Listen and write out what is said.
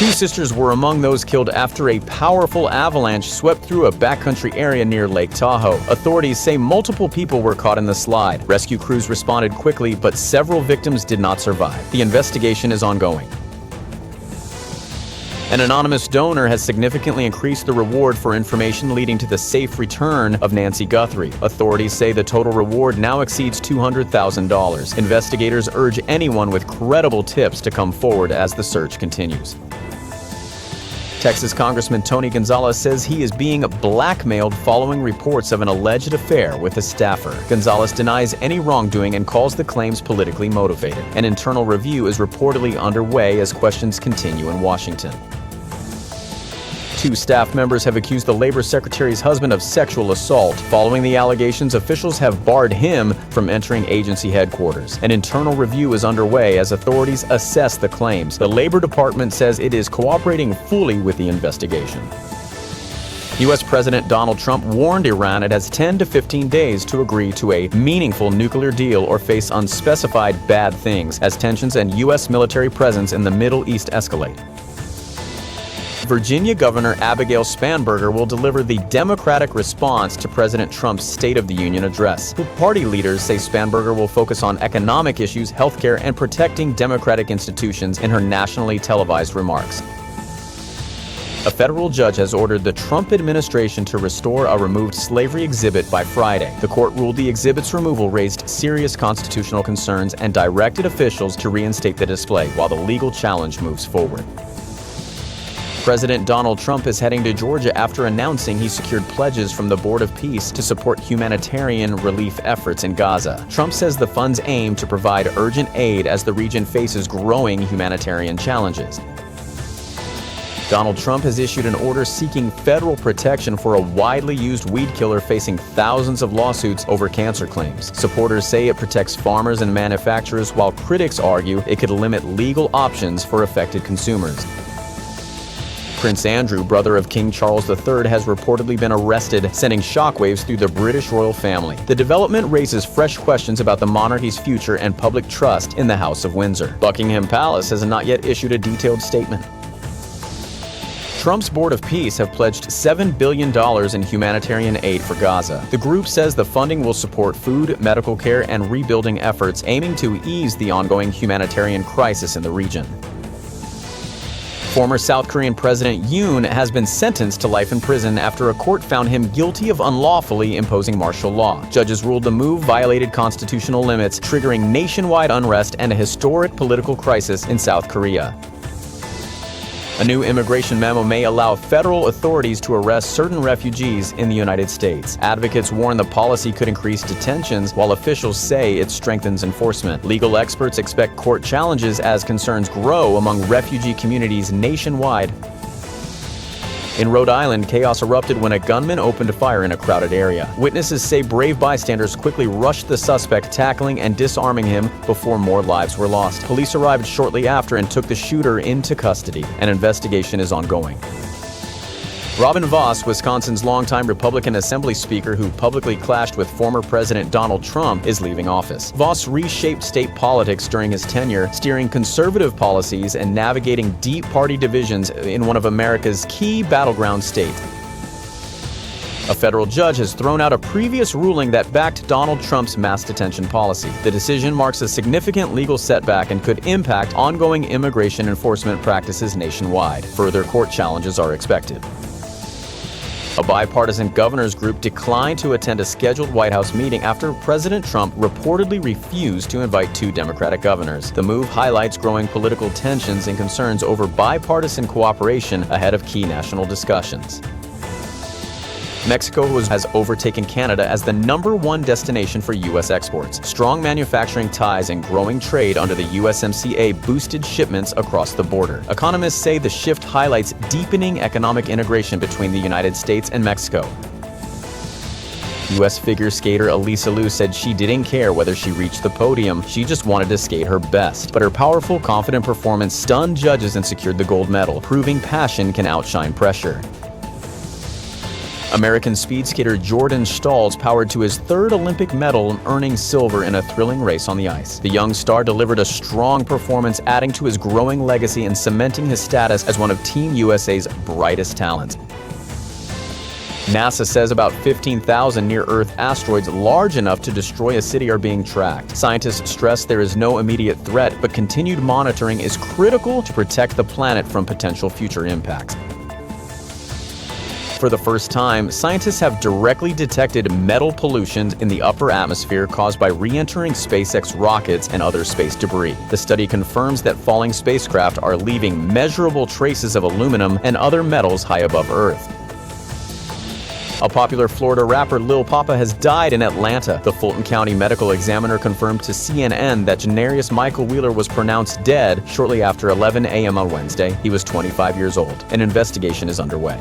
Two sisters were among those killed after a powerful avalanche swept through a backcountry area near Lake Tahoe. Authorities say multiple people were caught in the slide. Rescue crews responded quickly, but several victims did not survive. The investigation is ongoing. An anonymous donor has significantly increased the reward for information leading to the safe return of Nancy Guthrie. Authorities say the total reward now exceeds $200,000. Investigators urge anyone with credible tips to come forward as the search continues. Texas Congressman Tony Gonzales says he is being blackmailed following reports of an alleged affair with a staffer. Gonzales denies any wrongdoing and calls the claims politically motivated. An internal review is reportedly underway as questions continue in Washington. Two staff members have accused the Labor Secretary's husband of sexual assault. Following the allegations, officials have barred him from entering agency headquarters. An internal review is underway as authorities assess the claims. The Labor Department says it is cooperating fully with the investigation. U.S. President Donald Trump warned Iran it has 10 to 15 days to agree to a meaningful nuclear deal or face unspecified bad things as tensions and U.S. military presence in the Middle East escalate. Virginia Governor Abigail Spanberger will deliver the Democratic response to President Trump's State of the Union address. Party leaders say Spanberger will focus on economic issues, healthcare, and protecting democratic institutions in her nationally televised remarks. A federal judge has ordered the Trump administration to restore a removed slavery exhibit by Friday. The court ruled the exhibit's removal raised serious constitutional concerns and directed officials to reinstate the display while the legal challenge moves forward. President Donald Trump is heading to Georgia after announcing he secured pledges from the Board of Peace to support humanitarian relief efforts in Gaza. Trump says the funds aim to provide urgent aid as the region faces growing humanitarian challenges. Donald Trump has issued an order seeking federal protection for a widely used weed killer facing thousands of lawsuits over cancer claims. Supporters say it protects farmers and manufacturers, while critics argue it could limit legal options for affected consumers. Prince Andrew, brother of King Charles III, has reportedly been arrested, sending shockwaves through the British royal family. The development raises fresh questions about the monarchy's future and public trust in the House of Windsor. Buckingham Palace has not yet issued a detailed statement. Trump's Board of Peace have pledged $7 billion in humanitarian aid for Gaza. The group says the funding will support food, medical care, and rebuilding efforts aiming to ease the ongoing humanitarian crisis in the region. Former South Korean President Yoon has been sentenced to life in prison after a court found him guilty of unlawfully imposing martial law. Judges ruled the move violated constitutional limits, triggering nationwide unrest and a historic political crisis in South Korea. A new immigration memo may allow federal authorities to arrest certain refugees in the United States. Advocates warn the policy could increase detentions, while officials say it strengthens enforcement. Legal experts expect court challenges as concerns grow among refugee communities nationwide. In Rhode Island, chaos erupted when a gunman opened fire in a crowded area. Witnesses say brave bystanders quickly rushed the suspect, tackling and disarming him before more lives were lost. Police arrived shortly after and took the shooter into custody. An investigation is ongoing. Robin Vos, Wisconsin's longtime Republican Assembly Speaker who publicly clashed with former President Donald Trump, is leaving office. Vos reshaped state politics during his tenure, steering conservative policies and navigating deep party divisions in one of America's key battleground states. A federal judge has thrown out a previous ruling that backed Donald Trump's mass detention policy. The decision marks a significant legal setback and could impact ongoing immigration enforcement practices nationwide. Further court challenges are expected. A bipartisan governors group declined to attend a scheduled White House meeting after President Trump reportedly refused to invite two Democratic governors. The move highlights growing political tensions and concerns over bipartisan cooperation ahead of key national discussions. Mexico has overtaken Canada as the #1 destination for U.S. exports. Strong manufacturing ties and growing trade under the USMCA boosted shipments across the border. Economists say the shift highlights deepening economic integration between the United States and Mexico. U.S. figure skater Elisa Liu said she didn't care whether she reached the podium, she just wanted to skate her best. But her powerful, confident performance stunned judges and secured the gold medal, proving passion can outshine pressure. American speed skater Jordan Stahls powered to his third Olympic medal, earning silver in a thrilling race on the ice. The young star delivered a strong performance, adding to his growing legacy and cementing his status as one of Team USA's brightest talents. NASA says about 15,000 near-Earth asteroids large enough to destroy a city are being tracked. Scientists stress there is no immediate threat, but continued monitoring is critical to protect the planet from potential future impacts. For the first time, scientists have directly detected metal pollution in the upper atmosphere caused by re-entering SpaceX rockets and other space debris. The study confirms that falling spacecraft are leaving measurable traces of aluminum and other metals high above Earth. A popular Florida rapper, Lil Papa, has died in Atlanta. The Fulton County Medical Examiner confirmed to CNN that Janarius Michael Wheeler was pronounced dead shortly after 11 a.m. on Wednesday. He was 25 years old. An investigation is underway.